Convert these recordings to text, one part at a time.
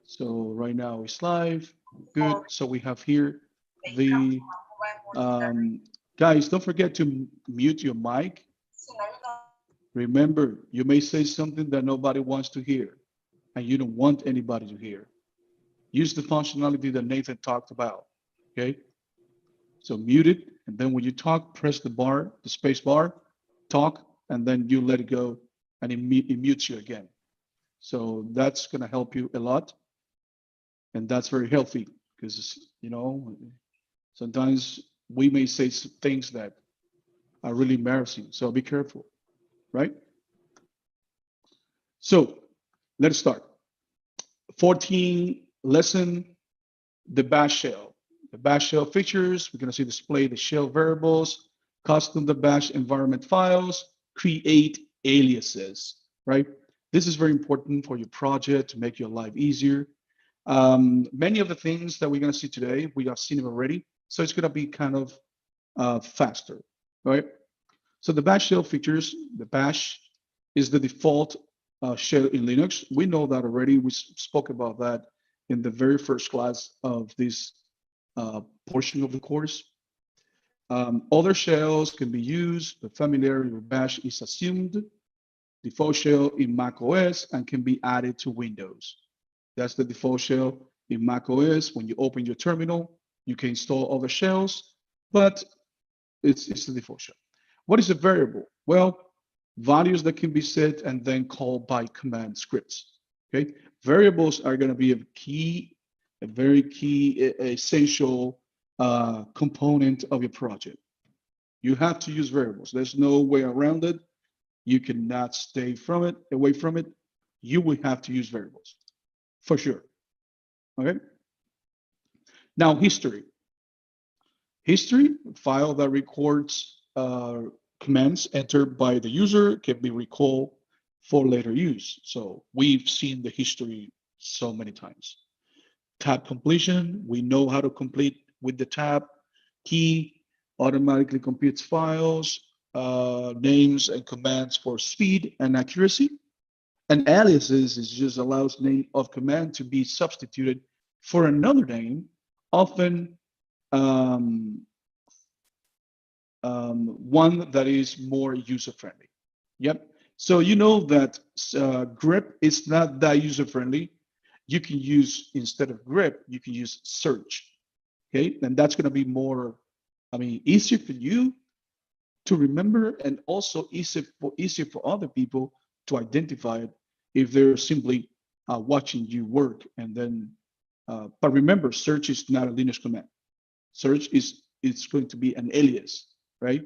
So right now it's live. Good. So we have here the guys. Don't forget to mute your mic. Remember, you may say something that nobody wants to hear, and you don't want anybody to hear. Use the functionality that Nathan talked about. Okay. So mute it, and then when you talk, press the bar, the space bar, talk, and then you let it go, and it mutes you again. So that's going to help you a lot, and that's very healthy because sometimes we may say things that are really embarrassing. So be careful, right? So let's start. 14 lesson, the bash shell. The bash shell features, we're going to see display the shell variables, custom the bash environment files, create aliases, right? This is very important for your project to make your life easier. Many of the things that we're going to see today, we have seen them already. So it's going to be kind of faster, right? So the bash shell features, the bash is the default shell in Linux. We know that already. We spoke about that in the very first class of this portion of the course. Other shells can be used. The familiarity with bash is assumed. Default shell in Mac OS and can be added to Windows. That's the default shell in Mac OS. When you open your terminal, you can install other shells, but it's the default shell. What is a variable? Well, values that can be set and then called by command scripts. Okay, variables are going to be a very key, essential component of your project. You have to use variables. There's no way around it. You cannot stay away from it. You will have to use variables for sure. Okay. Now, history. History, file that records commands entered by the user can be recalled for later use. So we've seen the history so many times. Tab completion, we know how to complete with the tab key, automatically computes files, names and commands for speed and accuracy. And aliases is just allows name of command to be substituted for another name, often um, one that is more user-friendly. Yep. So you know that grep is not that user-friendly. You can use, instead of grep, you can use search. Okay, and that's going to be more, easier for you to remember, and also easier for other people to identify it if they're simply watching you work. And then, but remember, search is not a Linux command. Search is it's going to be an alias, right?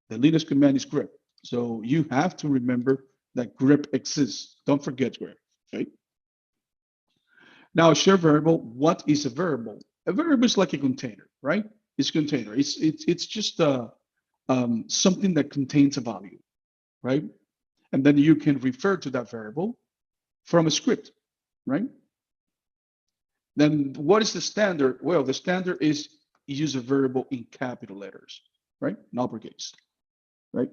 The Linux command is grep. So you have to remember that grep exists. Don't forget grep, okay? Now, a shared variable, what is a variable? A variable is like a container, right? It's a container. It's just something that contains a value, right? And then you can refer to that variable from a script, right? Then what is the standard? Well, the standard is use a variable in capital letters, right? In uppercase, right?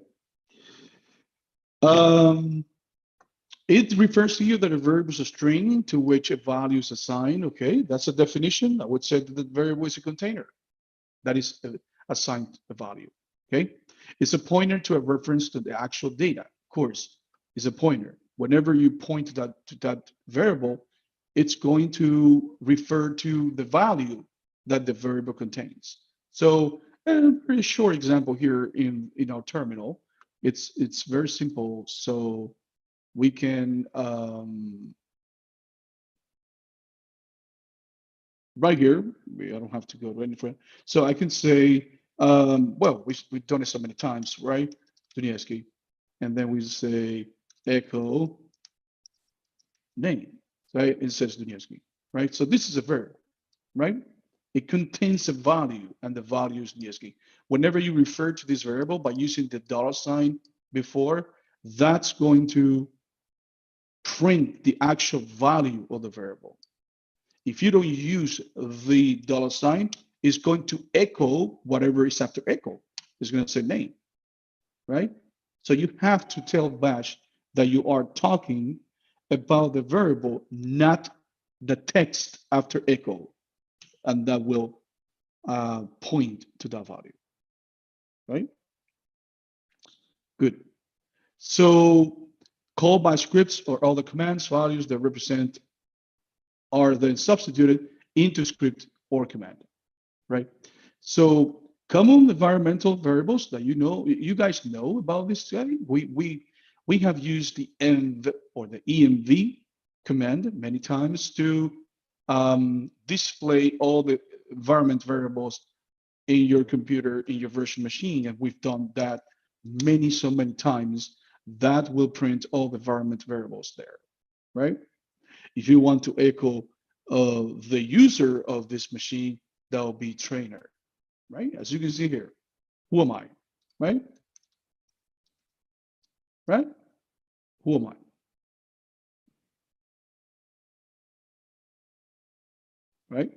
It refers to you that a variable is a string to which a value is assigned. Okay, that's a definition. I would say that the variable is a container that is assigned a value. Okay, it's a pointer to a reference to the actual data. Of course, it's a pointer. Whenever you point to that variable, it's going to refer to the value that the variable contains. So a very short example here in our terminal. It's very simple. So we can right here. I don't have to go to any friend. So I can say, well, we've done it so many times, right? Dunieski, and then we say echo name, right? It says Dunieski, right? So this is a variable, right? It contains a value, and the value is Dunieski. Whenever you refer to this variable by using the $sign before, that's going to print the actual value of the variable. If you don't use the $sign, it's going to echo whatever is after echo. It's going to say name, right? So you have to tell Bash that you are talking about the variable, not the text after echo, and that will point to that value, right? Good. So call by scripts or other commands, values that represent are then substituted into script or command, right? So common environmental variables that you guys know about this study. We have used the env or the env command many times to display all the environment variables in your computer, in your virtual machine, and we've done that so many times. That will print all the environment variables there, right? If you want to echo the user of this machine, that will be trainer, right? As you can see here, who am I, right? Right? Who am I? Right?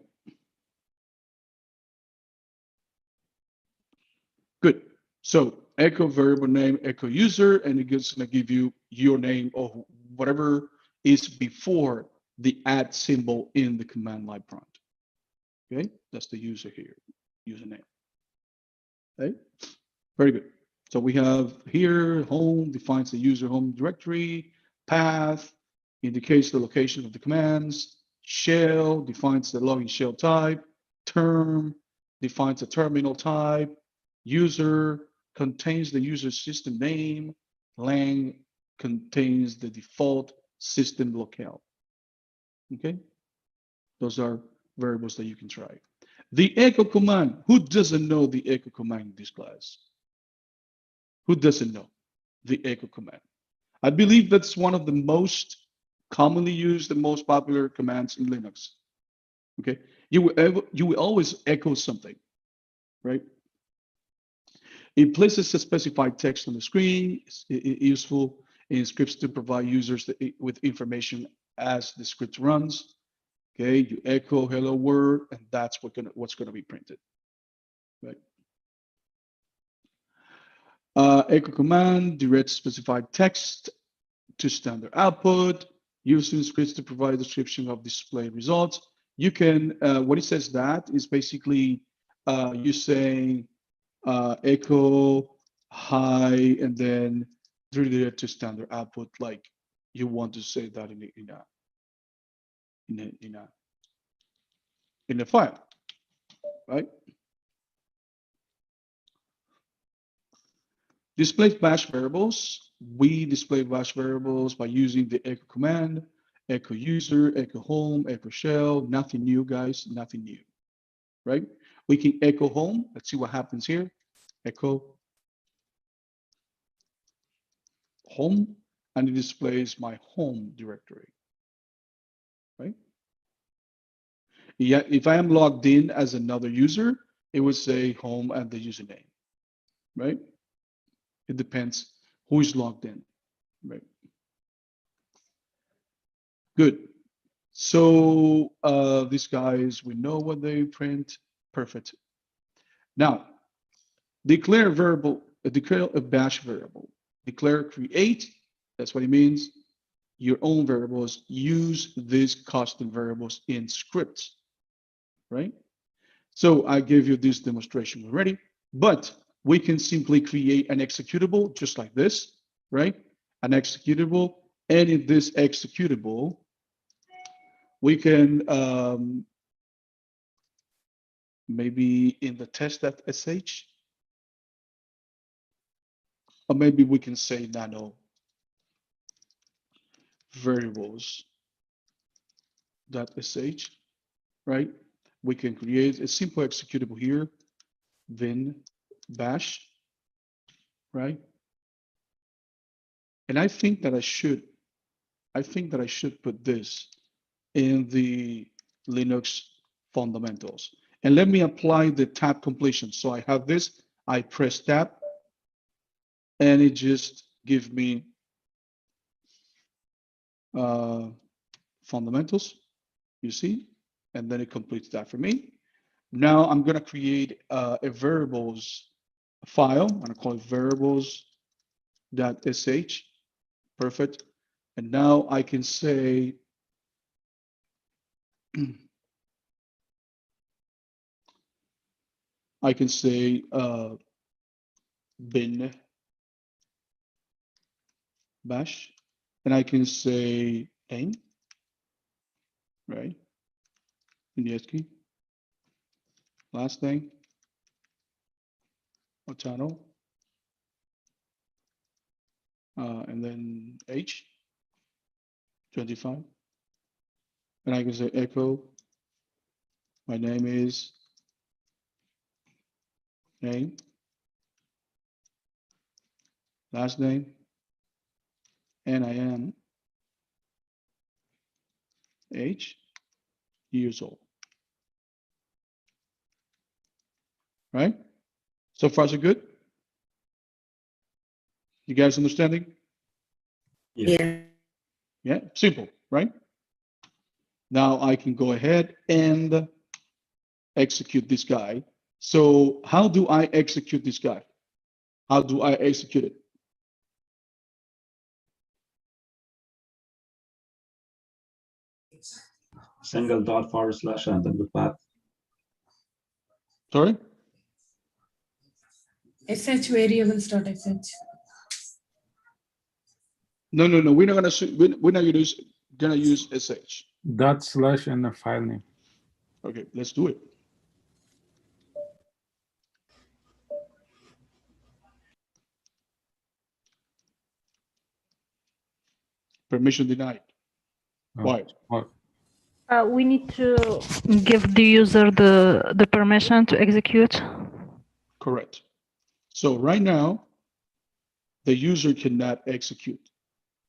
Good. So echo variable name, echo user, and it's going to give you your name or whatever is before the @ symbol in the command line prompt. Okay, that's the user here, username. Okay, very good. So we have here home defines the user home directory, path indicates the location of the commands, shell defines the login shell type, term defines the terminal type, user contains the user system name, lang contains the default system locale. Okay, those are variables that you can try. The echo command, who doesn't know the echo command in this class? Who doesn't know the echo command? I believe that's one of the most commonly used and most popular commands in Linux. Okay, you will always echo something, right? It places a specified text on the screen. It's useful in scripts to provide users with information as the script runs. Okay, you echo hello world, and that's what's gonna be printed, right? Echo command directs specified text to standard output, using scripts to provide a description of display results. You can, what it says that is basically you saying echo hi, and then redirect to standard output, like you want to say that in a file, right? Display bash variables. We display bash variables by using the echo command, echo user, echo home, echo shell. Nothing new, guys, nothing new, right? We can echo home. Let's see what happens here. Echo home, and it displays my home directory, right? Yeah, if I am logged in as another user, it would say home and the username, right? It depends who is logged in, right? Good. So these guys, we know what they print. Perfect. Now, declare a bash variable. Declare create. That's what it means. Your own variables. Use these custom variables in scripts, right? So I gave you this demonstration already, but we can simply create an executable just like this, right? An executable, and in this executable, we can maybe in the test.sh, or maybe we can say nano variables.sh, right? We can create a simple executable here, bin bash, right? And I think that I should put this in the Linux fundamentals. And let me apply the tab completion. So I have this, I press tab, and it just gives me fundamentals, you see, and then it completes that for me. Now I'm gonna create a variables file. I'm gonna call it variables.sh, perfect. And now I can say I can say bin bash, and I can say name, right? Niesky. Last name, Otano, and then H, 25. And I can say echo, my name is name, last name, and I am age, years old. Right? So far, so good? You guys understanding? Yeah. Yeah, simple, right? Now I can go ahead and execute this guy. So how do I execute this guy? How do I execute it? Single dot / and then the path. Sorry? sh variables.sh. No. We're not gonna use sh. / and a file name. Okay, let's do it. Permission denied. Oh, Why? what? We need to give the user the permission to execute. Correct. So right now, the user cannot execute,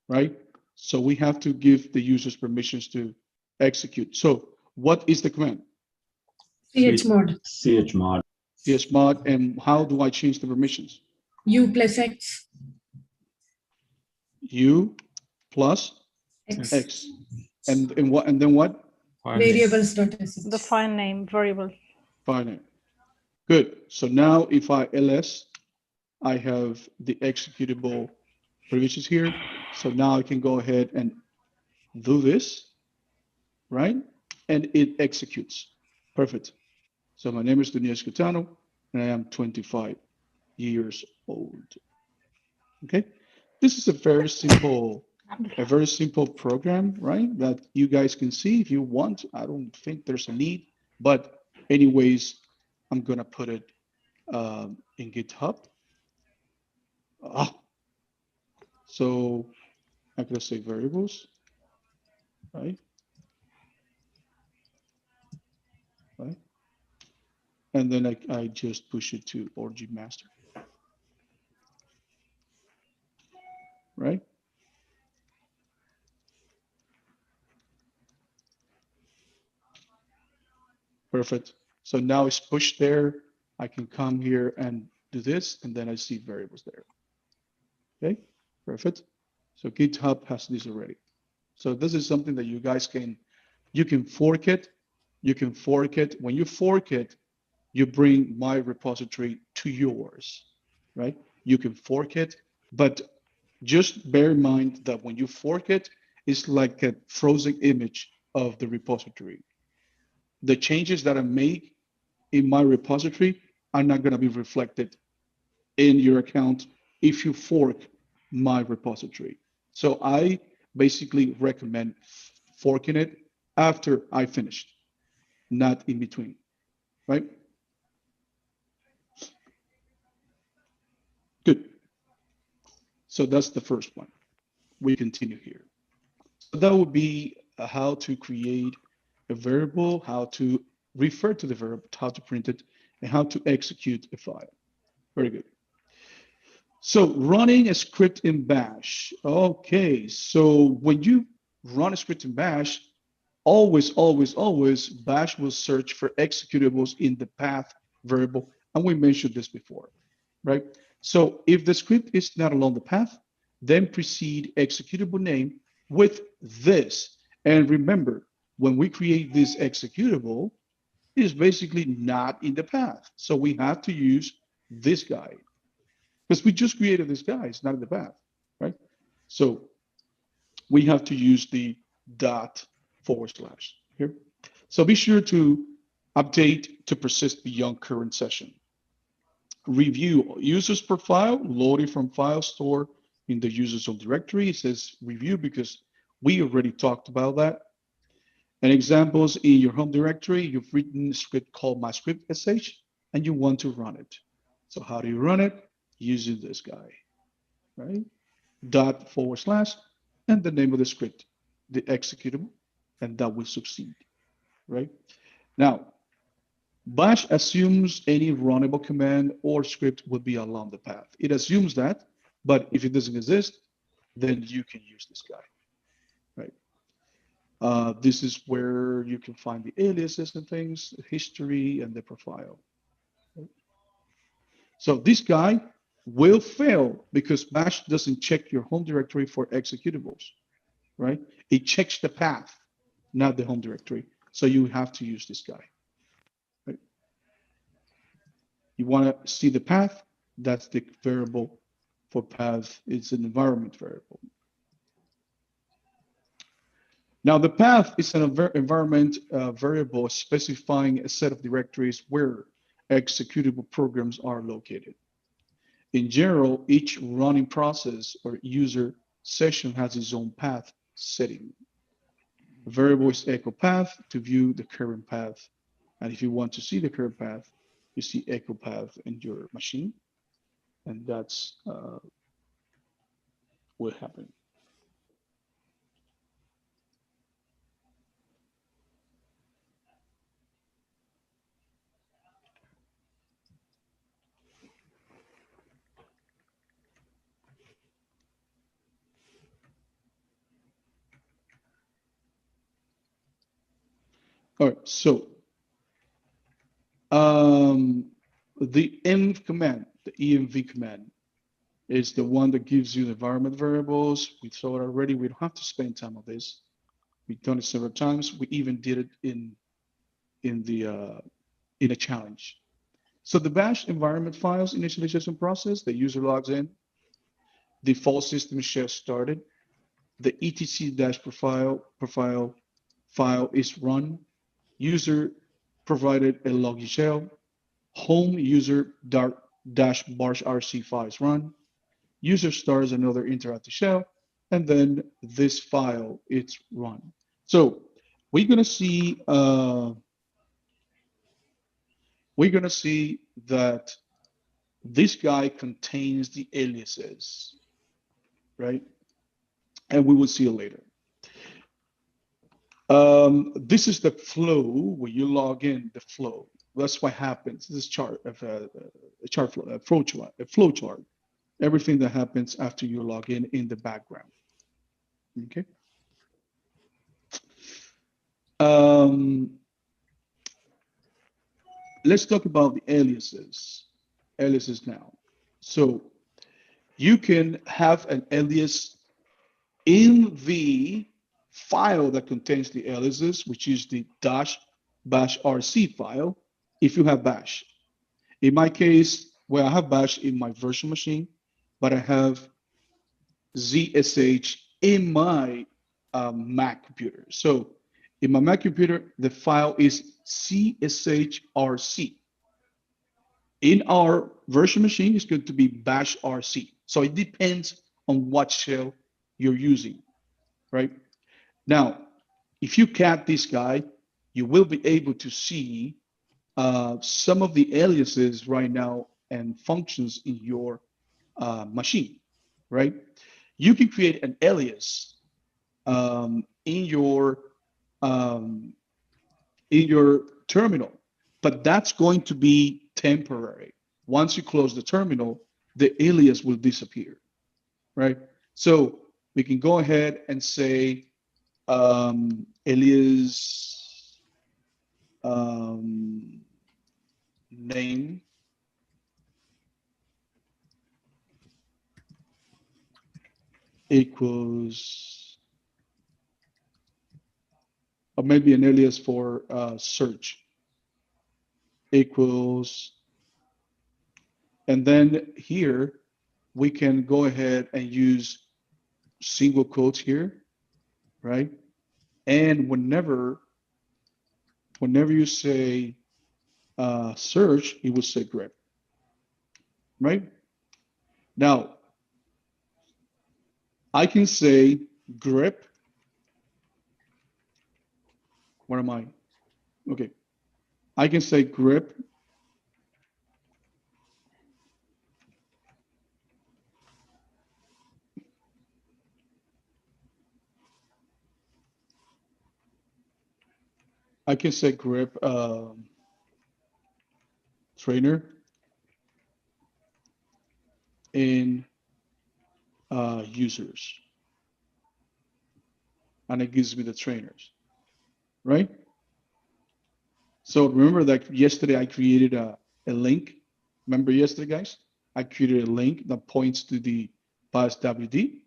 right? So we have to give the users permissions to execute. So what is the command? chmod. chmod. Chmod, and how do I change the permissions? U plus X. U plus X. X. And what? And then what? File name. Variables.sh. The file name variable. Fine. Good. So now if I ls, I have the executable provisions here. So now I can go ahead and do this, right? And it executes. Perfect. So my name is Daniel Scutano, and I am 25 years old. Okay. This is a very simple program, right? That you guys can see if you want. I don't think there's a need, but anyways, I'm gonna put it in GitHub. So I'm gonna say variables, right? Right. And then I just push it to org master, right? Perfect. So now it's pushed there. I can come here and do this, and then I see variables there. Okay, perfect. So GitHub has this already. So this is something that you guys you can fork it. You can fork it. When you fork it, you bring my repository to yours, right? You can fork it, but just bear in mind that when you fork it, it's like a frozen image of the repository. The changes that I make in my repository are not going to be reflected in your account if you fork my repository. So I basically recommend forking it after I finished, not in between, right? Good. So that's the first one. We continue here. So that would be how to create a variable, how to refer to the verb, how to print it, and how to execute a file. Very good. So running a script in Bash. Okay, so when you run a script in Bash, always Bash will search for executables in the path variable. And we mentioned this before, right? So if the script is not along the path, then precede executable name with this. And remember, when we create this executable, it is basically not in the path. So we have to use this guy because we just created this guy. It's not in the path, right? So we have to use the dot / here. So be sure to update to persist beyond current session. Review user's profile, loading from file store in the users home directory. It says review because we already talked about that. And examples in your home directory, you've written a script called myscript.sh and you want to run it. So how do you run it? Using this guy, right? / and the name of the script, the executable, and that will succeed, right? Now, Bash assumes any runnable command or script will be along the path. It assumes that, but if it doesn't exist, then you can use this guy, right? This is where you can find the aliases and things, the history, and the profile. So this guy will fail because Bash doesn't check your home directory for executables, right? It checks the path, not the home directory. So you have to use this guy. You want to see the path, that's the variable for path. It's an environment variable. Now the path is an environment variable specifying a set of directories where executable programs are located. In general, each running process or user session has its own path setting. The variable is echo path to view the current path. And if you want to see the current path, you see echo path in your machine, and that's what happened. All right, so the env command, the env command, is the one that gives you the environment variables. We saw it already. We don't have to spend time on this. We've done it several times. We even did it in a challenge. So the bash environment files initialization process, the user logs in, default system shell started, the etc-profile file is run, user provided a login shell, home user dash bash rc file is run, user starts another interactive shell, and then this file it's run. So we're gonna see that this guy contains the aliases, right? And we will see it later. This is the flow when you log in. The flow. That's what happens. This chart of a flow chart. Everything that happens after you log in the background. Okay. Let's talk about the aliases. Aliases now. So you can have an alias in the file that contains the aliases, which is the dash bash rc file, if you have bash. In my case, well, I have bash in my virtual machine, but I have ZSH in my Mac computer. So in my Mac computer, the file is CSHRC. In our virtual machine, it's going to be bash RC. So it depends on what shell you're using, right? Now, if you cat this guy, you will be able to see some of the aliases right now and functions in your machine, right? You can create an alias in your terminal, but that's going to be temporary. Once you close the terminal, the alias will disappear, right? So we can go ahead and say alias name equals, or maybe an alias for search equals, and then here we can go ahead and use single quotes here, right? And whenever whenever you say search, it will say grep, right? Now, I can say grep. Where am I? Okay. I can say grep. I can say grep trainer in users, and it gives me the trainers, right? So remember that yesterday I created a link. Remember yesterday, guys? I created a link that points to the PassWD,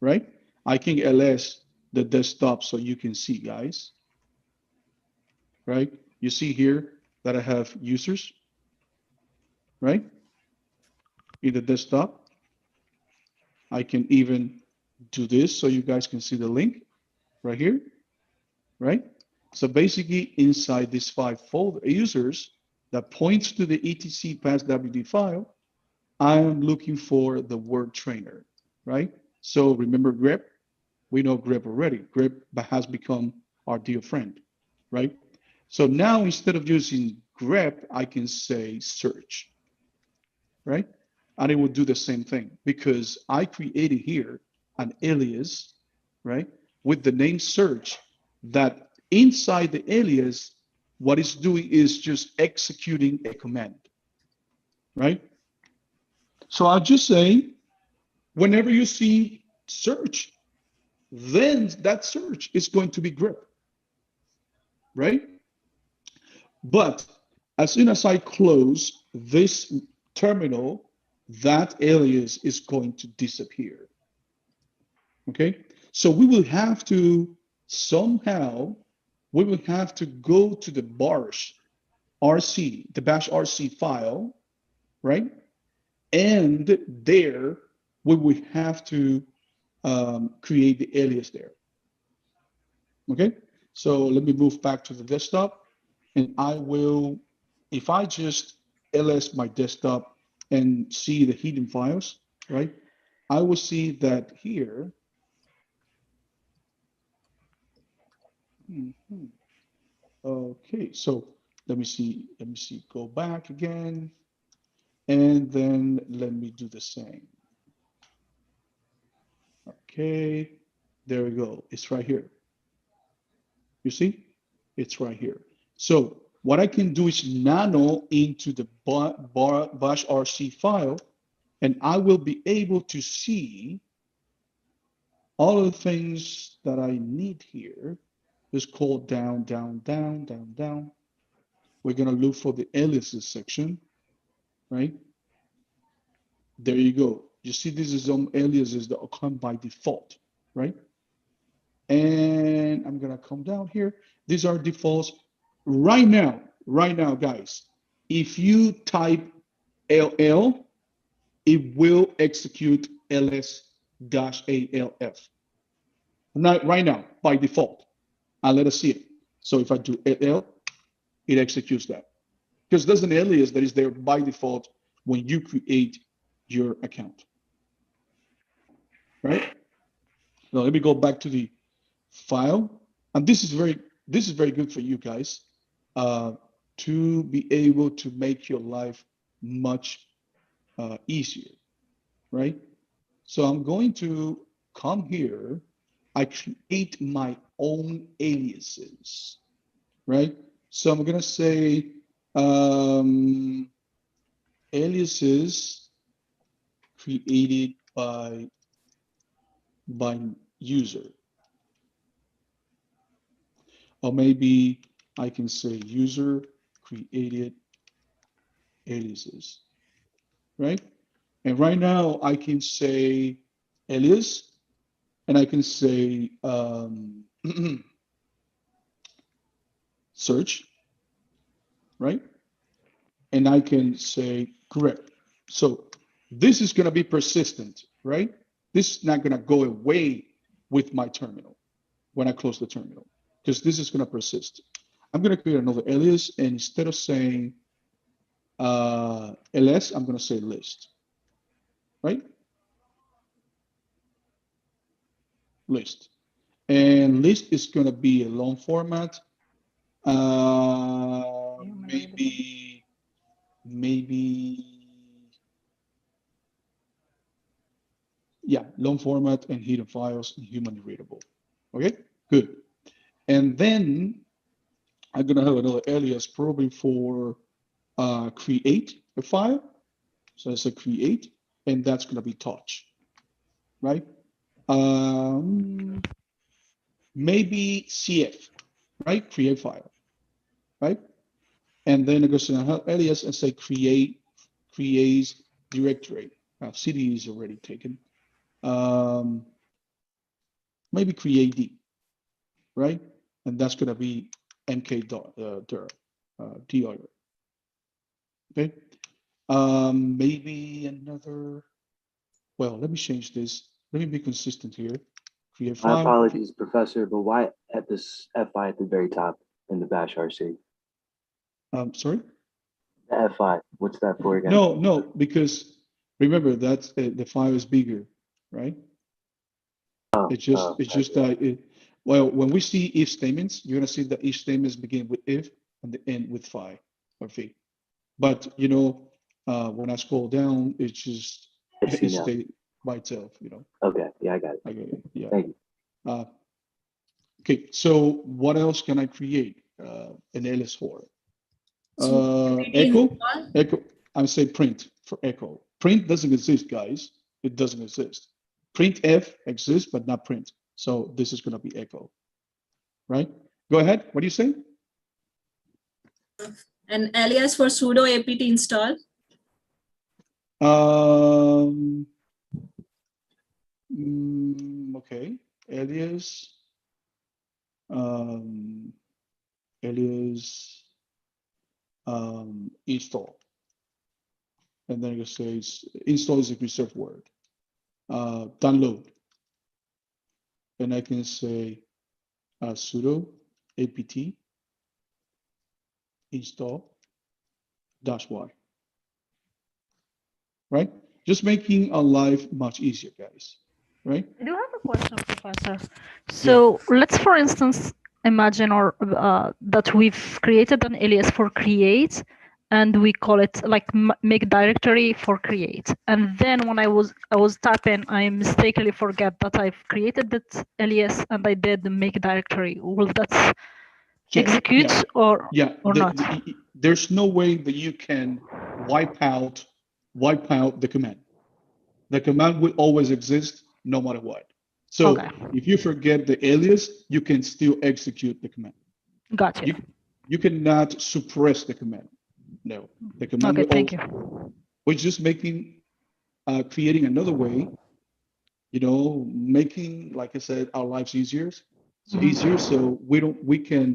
right? I can ls the desktop so you can see, guys, right? You see here that I have users, right? In the desktop. I can even do this so you guys can see the link right here, right? So basically inside this 5 folder users that points to the etc passwd file, I am looking for the word trainer, right? So remember grep, we know grep already. Grep has become our dear friend, right? So now instead of using grep, I can say search, right? And it will do the same thing because I created here an alias, right? With the name search, that inside the alias, what it's doing is just executing a command, right? So I'll just say, whenever you see search, then that search is going to be grep, right? But as soon as I close this terminal, that alias is going to disappear. Okay, so we will have to somehow, we will have to go to the bash RC, the bash RC file, right? And there we will have to create the alias there. Okay, so let me move back to the desktop, and I will, if I just ls my desktop and see the hidden files, right? I will see that here. Mhm. Okay, so let me see, go back again, and then let me do the same. Okay, there we go, it's right here. You see, it's right here. So what I can do is nano into the bash RC file, and I will be able to see all of the things that I need here. Just call down, down, down, down, down. We're gonna look for the aliases section, right? There you go. You see, this is some aliases that come by default, right? And I'm gonna come down here. These are defaults. Right now, guys, if you type LL, it will execute ls-alf. Not right now, by default. And let us see it. So if I do LL, it executes that. Because there's an alias that is there by default when you create your account, right? Now let me go back to the file, and this is very good for you guys to be able to make your life much easier, right? So I'm going to come here. I create my own aliases, right? So I'm gonna say aliases created by user, or maybe I can say user created aliases, right? And right now I can say alias, and I can say search, right? And I can say grep. So this is gonna be persistent, right? This is not gonna go away with my terminal when I close the terminal, because this is gonna persist. I'm going to create another alias, and instead of saying ls, I'm going to say list, right? List. And list is going to be a long format. Maybe, yeah, long format and hidden files and human readable. Okay, good. And then I'm going to have another alias probably for create a file. So it's a create, and that's going to be touch, right? Maybe CF, right? Create file, right? And then it goes to the alias and say creates directory. CD is already taken. Maybe create D, right? And that's going to be mk.dir. Okay. Maybe another. Well, let me change this. Let me be consistent here. Create My file. apologies, Professor, but why at this FI at the very top in the bash RC? Sorry? The FI, what's that for again? No, because remember that the file is bigger, right? Oh, It's just that well, when we see if statements, you're gonna see that each statements begin with if and the end with phi or phi. But you know, when I scroll down, it's just I see it now. stays by itself, you know. Okay, yeah, I got it. Okay, yeah. Thank you. Okay, so what else can I create an alias for? Echo. I'm saying print for echo. Print doesn't exist, guys. It doesn't exist. Printf exists, but not print. So this is going to be echo, right? Go ahead. What do you say? An alias for sudo apt install. Okay. Alias. Alias. Install. And then you say install is a reserved word. Download. And I can say sudo apt install -y. Right? Just making our life much easier, guys. Right? I do have a question, Professor. So let's, for instance, imagine that we've created an alias for create, and we call it like make directory for create. And then when I was typing, I mistakenly forget that I've created that alias and I did the make directory. Will that execute or not? There's no way that you can wipe out the command. The command will always exist no matter what. So if you forget the alias, you can still execute the command. Gotcha. You cannot suppress the command. No, the command will thank you. We're just making, creating another way, you know, making, like I said, our lives easier. So easier, so we can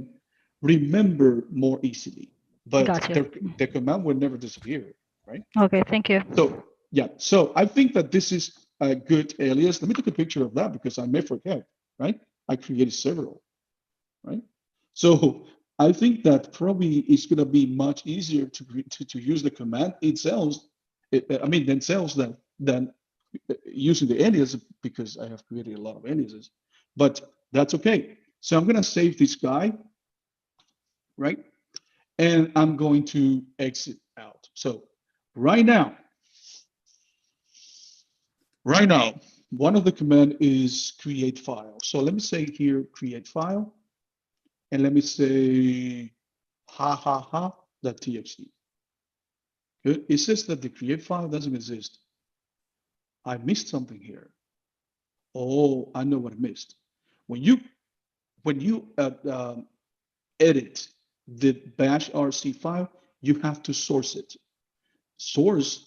remember more easily. But the command will never disappear, right? Okay, thank you. So yeah, so I think that this is a good alias. Let me take a picture of that because I may forget, right? I created several, right? So I think that probably it's going to be much easier to use the command itself. Themselves than using the alias because I have created a lot of aliases. But that's okay. So I'm going to save this guy, right? And I'm going to exit out. So right now, one of the command is create file. So let me say here, create file. And let me say ha.txt. Good. It says that the create file doesn't exist. I missed something here. Oh, I know what I missed. When you edit the bash RC file, you have to source it.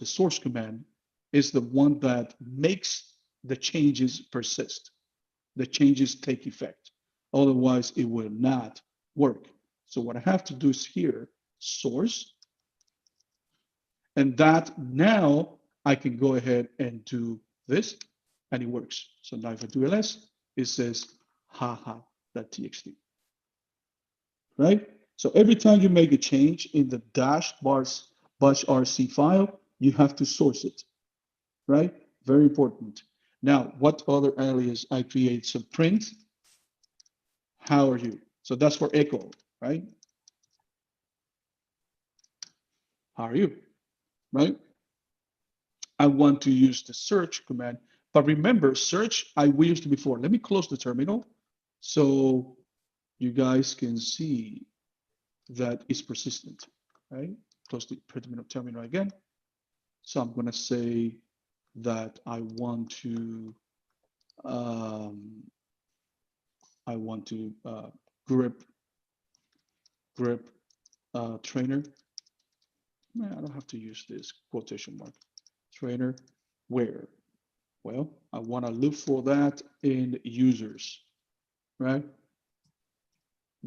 The source command is the one that makes the changes persist. The changes take effect. Otherwise, it will not work. So what I have to do is here, source, and that now I can go ahead and do this, and it works. So now if I do ls, it says haha.txt, right? So every time you make a change in the bash RC file, you have to source it, right? Very important. Now, what other alias I create? So print, how are you? So that's for echo, right? How are you, right? I want to use the search command, but remember search I used before. Let me close the terminal so you guys can see that it's persistent, right? Close the terminal again. So I'm gonna say that I want to grip trainer. I don't have to use this quotation mark. Trainer where? Well, I want to look for that in users, right?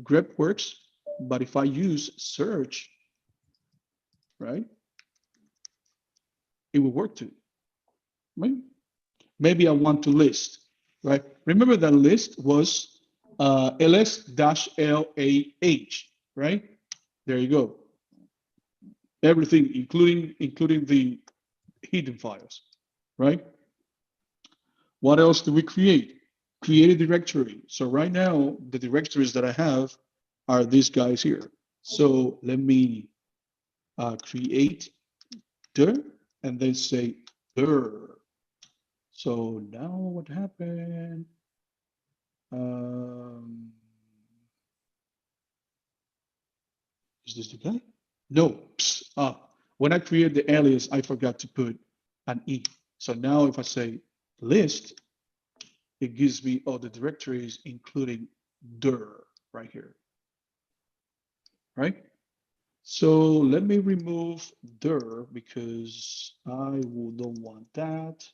Grep works, but if I use search, right, it will work too, right? Maybe I want to list, right? Remember that list was ls-lah, right? There you go. Everything, including the hidden files, right? What else do we create? Create a directory. So right now, the directories that I have are these guys here. So let me create dir and then say dir. So now what happened? Is this the guy? No. When I create the alias, I forgot to put an E. So now if I say list, it gives me all the directories, including dir right here, right? So let me remove dir because I don't want that.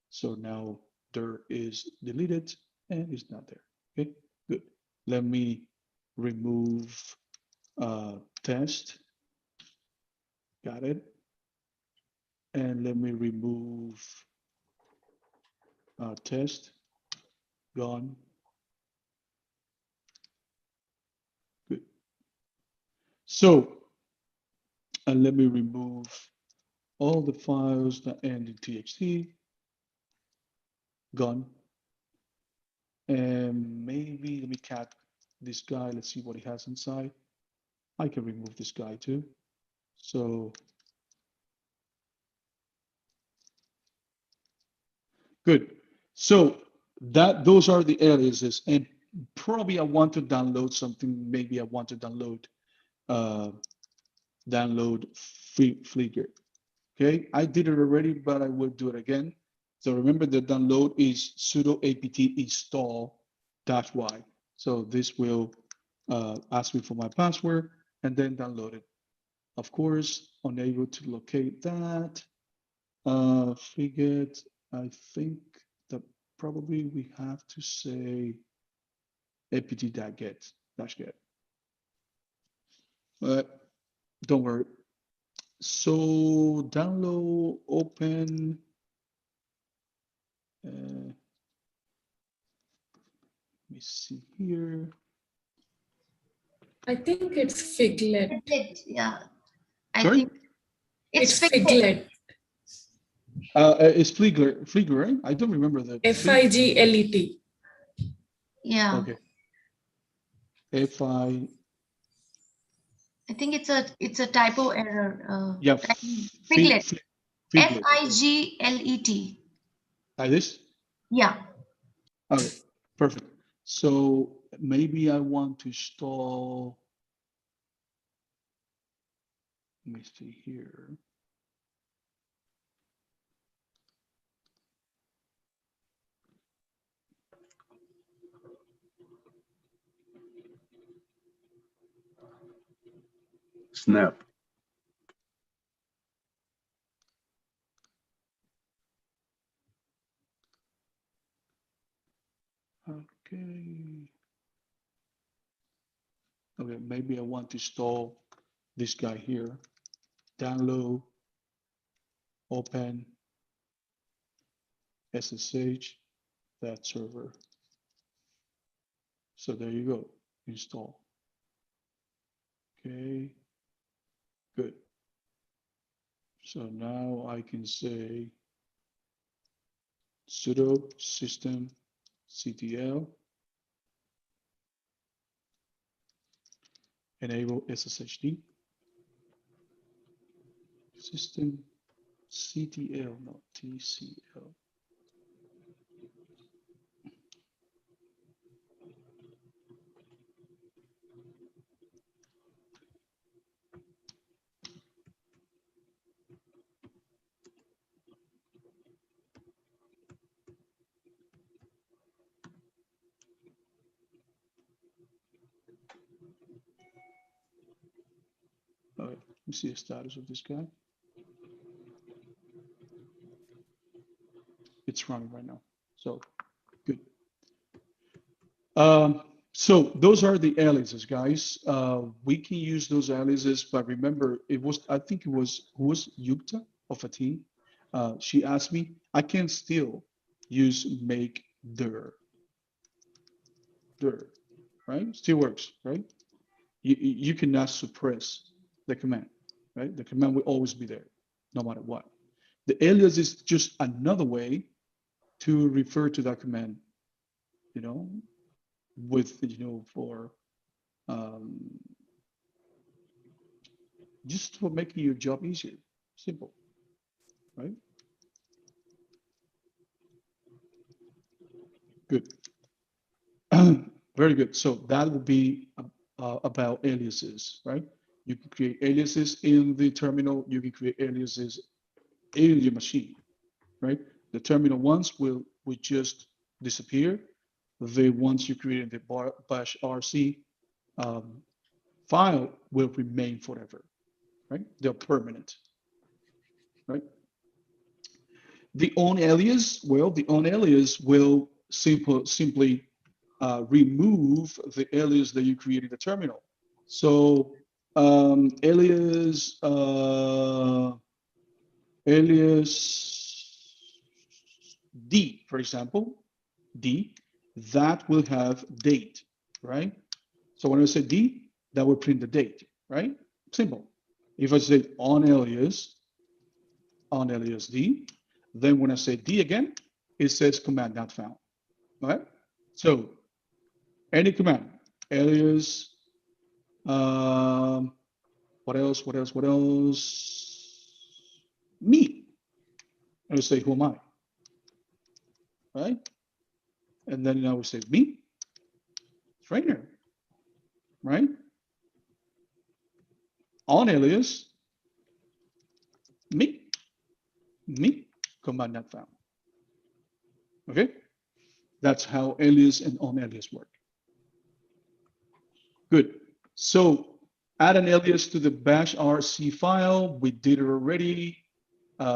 So now dir is deleted and it's not there. Okay, good. Let me remove test. Got it. And let me remove test. Gone. Good. So, and let me remove all the files that end in txt. Gone. And maybe let me cat this guy. Let's see what he has inside. I can remove this guy too. So good. So those are the aliases, and probably I want to download something. Maybe I want to download Flickr. Okay, I did it already, but I will do it again. So remember the download is sudo apt install -y. So this will ask me for my password and then download it. Of course, unable to locate that. Flickr, I think that probably we have to say apt-get. But don't worry. So download, open. Let me see here. I think it's Figlet. Figlet, yeah. I Sorry? think It's it's Figlet. Figlet. It's Flickr, right? I don't remember that. Figlet. Yeah. Okay. Fi. I think it's a typo error. Yeah. Figlet. Figlet. Figlet. Like this? Yeah. Okay. Perfect. So maybe I want to install. Let me see here. Snap. Okay. Okay, maybe I want to install this guy here. Download, open, SSH, that server. So there you go, install. Okay, good. So now I can say sudo system ctl enable SSHD system ctl, not tcl. All right, let me see the status of this guy. It's running right now, so good. So those are the aliases, guys. We can use those aliases, but remember, I think it was, who was Yukta of a team? She asked me, I can still use make dir, right? Still works, right? You cannot suppress the command, right? The command will always be there, no matter what. The alias is just another way to refer to that command, you know, with, for just for making your job easier. Simple, right? Good. Very good. So that will be about aliases, right? You can create aliases in the terminal. You can create aliases in your machine, right? The terminal ones will just disappear. The ones you create in the bash RC file will remain forever, right? They're permanent, right? The on alias, well, the on alias will simply remove the alias that you created in the terminal. So alias D, for example, D, that will have date, right? So when I say D, that will print the date, right? Simple. If I say on alias D, then when I say D again, it says command not found, right? So any command, alias, what else? Me. I would say, who am I? Right? And then I would say, me, trainer, right? On alias, me, command not found. Okay? That's how alias and on alias work. Good. So add an alias to the bash RC file. We did it already. We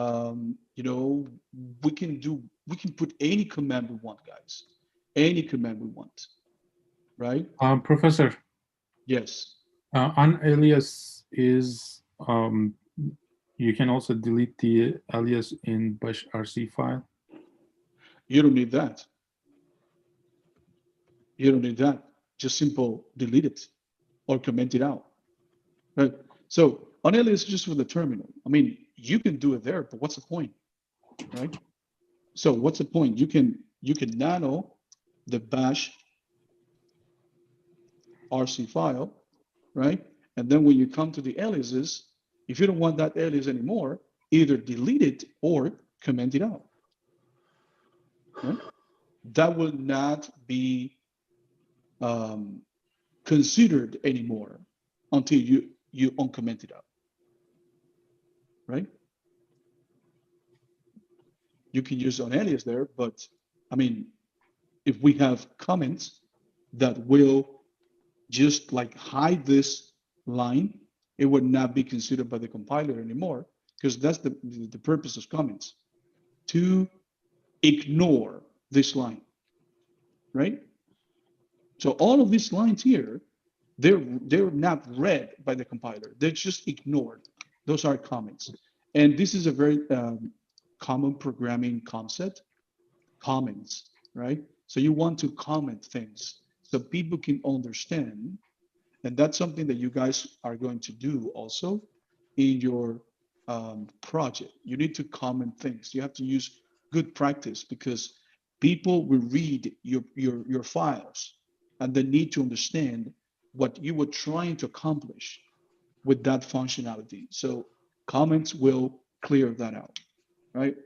can put any command we want, guys. Any command we want, right? Professor, Yes. on alias is, you can also delete the alias in bash RC file. You don't need that. You don't need that. Just simple delete it or comment it out, right? So on alias is just for the terminal. I mean, you can do it there, but what's the point, right? So what's the point? You can nano the bash RC file, right? And then when you come to the aliases, if you don't want that alias anymore, either delete it or comment it out, right? That will not be considered anymore until you uncomment it out, right? You can use an alias there, but I mean, if we have comments that will just like hide this line, it would not be considered by the compiler anymore, because that's the purpose of comments, to ignore this line, right? So all of these lines here, they're not read by the compiler. They're just ignored. Those are comments. And this is a very common programming concept, comments, right? So you want to comment things so people can understand And that's something that you guys are going to do also in your project. You need to comment things. You have to use good practice because people will read your files and they need to understand what you were trying to accomplish with that functionality. So comments will clear that out, right?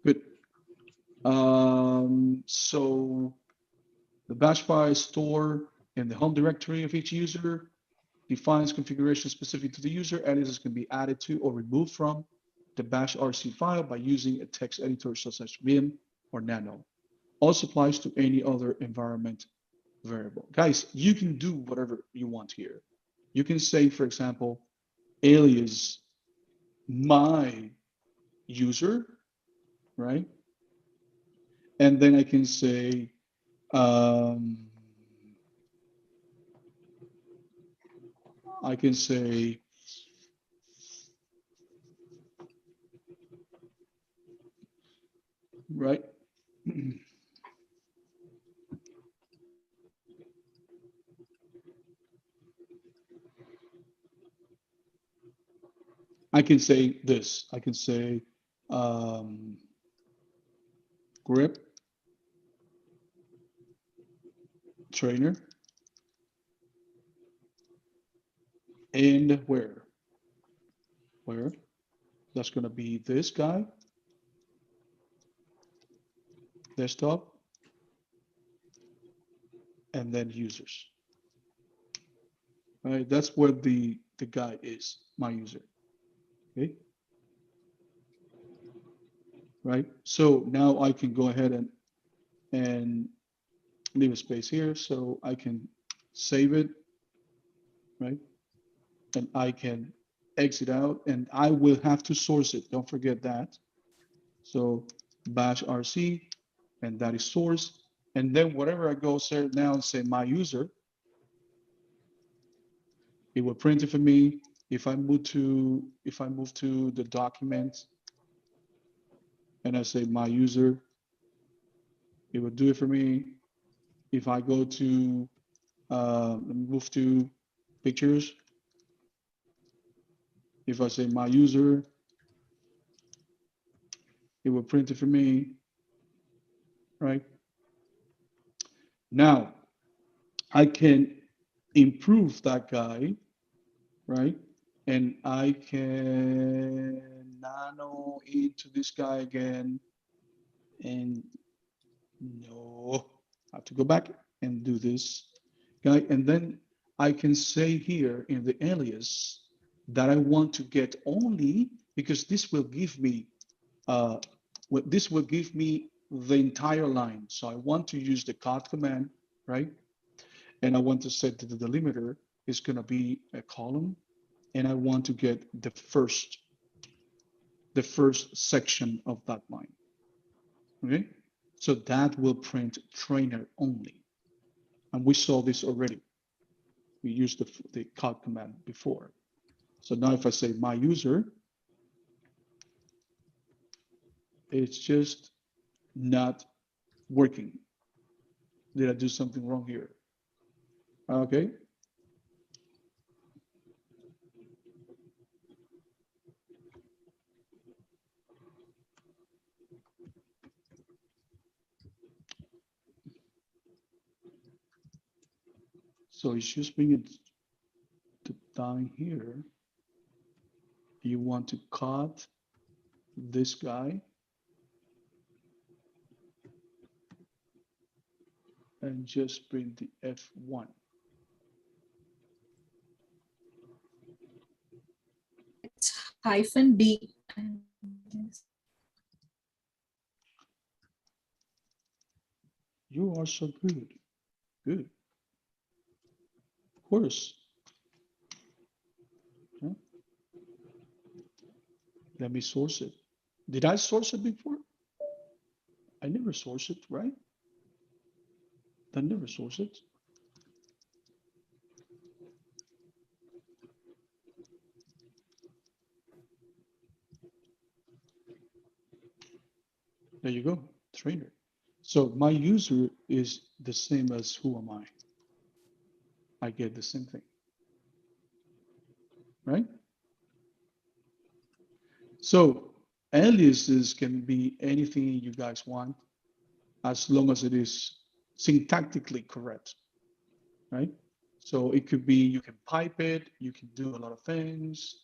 Good. So the bash file is stored in the home directory of each user, defines configuration specific to the user, aliases can be added to or removed from the bash RC file by using a text editor such as Vim or Nano. Also applies to any other environment variable. Guys, you can do whatever you want here. You can say, for example, alias my user, right? And then I can say, right? I can say this. I can say grip trainer and where that's going to be this guy, desktop, and then users. Right, that's where the guy is, my user. Okay. Right. So now I can go ahead and leave a space here so I can save it, right? And I can exit out and I will have to source it. Don't forget that. So bash RC, and that is source. And then whatever I go now and say my user, it will print it for me. If I move to the document and I say my user, it will do it for me. If I go to move to pictures, if I say my user, it will print it for me, right? Now, I can improve that guy, right? And I can nano into this guy again. And no, I have to go back and do this guy. And then I can say here in the alias that I want to get only, because this will give me the entire line. So I want to use the cut command, right? And I want to set that the delimiter is going to be a column, and I want to get the first section of that line. Okay, so that will print trainer only, and we saw this already. We used the cut command before. So now if I say my user, it's just not working. Did I do something wrong here? Okay. So it's just bring it down here. You want to cut this guy and just bring the F1. It's -D. You are so good. Good. Of course. Huh? Let me source it. Did I source it before? I never sourced it, right? I never sourced it. There you go, trainer. So my user is the same as who am I? I get the same thing, right? So aliases can be anything you guys want as long as it is syntactically correct, right? So it could be, you can pipe it, you can do a lot of things,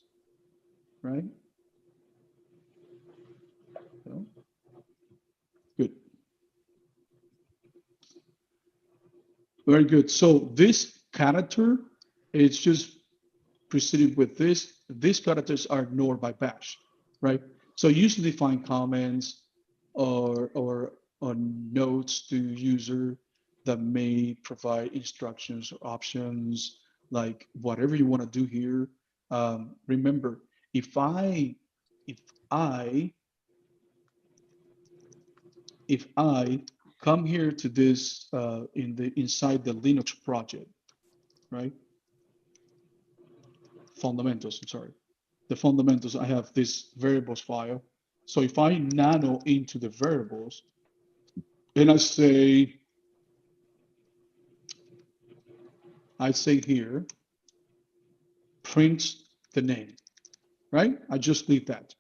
right? So, good. Very good. So this character, it's just preceded with this. These characters are ignored by bash, right? So usually find comments or notes to user that may provide instructions or options, like whatever you want to do here. Remember, if I come here to this inside the Linux project, right? Fundamentals, I'm sorry. The fundamentals, I have this variables file. So if I nano into the variables and I say here, print the name, right? I just leave that.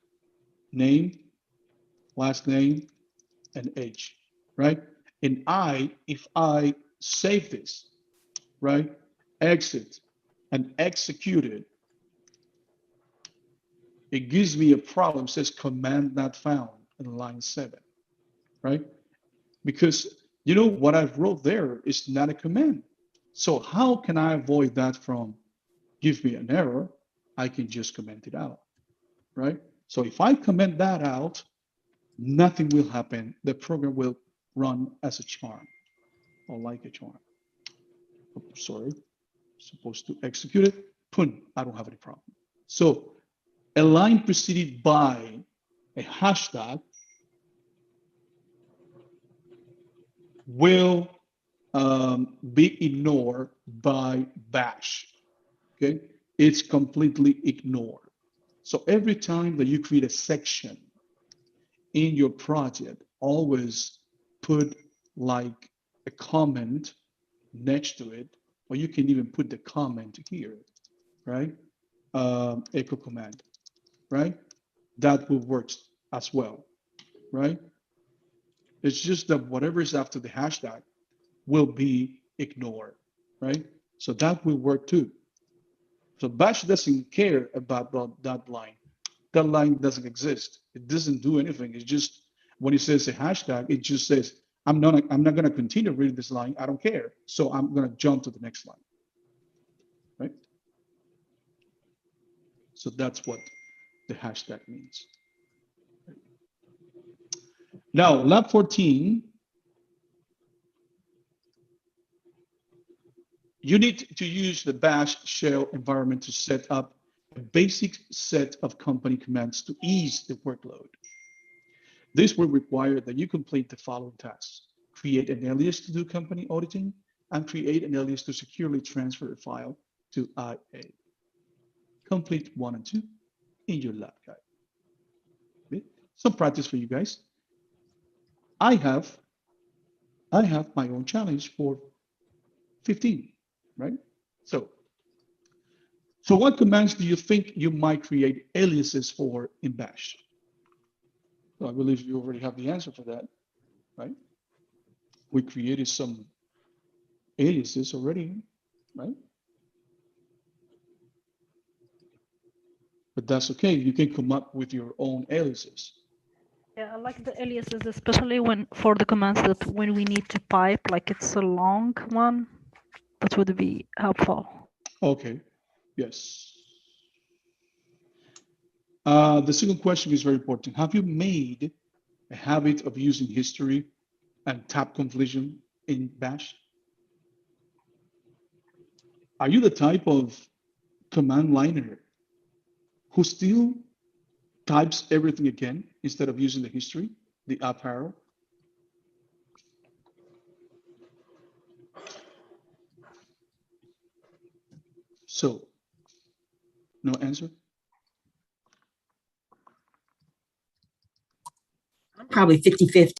Name, last name, and age, right? And if I save this, right? Exit and execute it, it gives me a problem, says command not found in line 7, right? Because you know what I wrote there is not a command. So how can I avoid that from give me an error? I can just comment it out, right? So if I comment that out, nothing will happen. The program will run as a charm or like a charm. Sorry, supposed to execute it. Pun, I don't have any problem. So a line preceded by a hashtag will be ignored by bash. Okay, it's completely ignored. So every time that you create a section in your project, always put like a comment next to it, or you can even put the comment here, right? Echo command, right? That will work as well, right? It's just that whatever is after the hashtag will be ignored, right? So that will work too. So bash doesn't care about that line. That line doesn't exist. It doesn't do anything. It's just when it says a hashtag, it just says, I'm not going to continue reading this line. I don't care. So I'm going to jump to the next line, right? So that's what the hashtag means. Now, lab 14, you need to use the bash shell environment to set up a basic set of company commands to ease the workload. This will require that you complete the following tasks: create an alias to do company auditing, and create an alias to securely transfer a file to IA. Complete 1 and 2 in your lab guide. Okay. Some practice for you guys. I have my own challenge for 15, right? So what commands do you think you might create aliases for in bash? So I believe you already have the answer for that, right? We created some aliases already, right? But that's okay. You can come up with your own aliases. Yeah, I like the aliases, especially when for the commands that when we need to pipe, like it's a long one, that would be helpful. Okay, yes. The second question is very important. Have you made a habit of using history and tab completion in bash? Are you the type of command liner who still types everything again instead of using the history, the up arrow? So, no answer? Probably 50-50.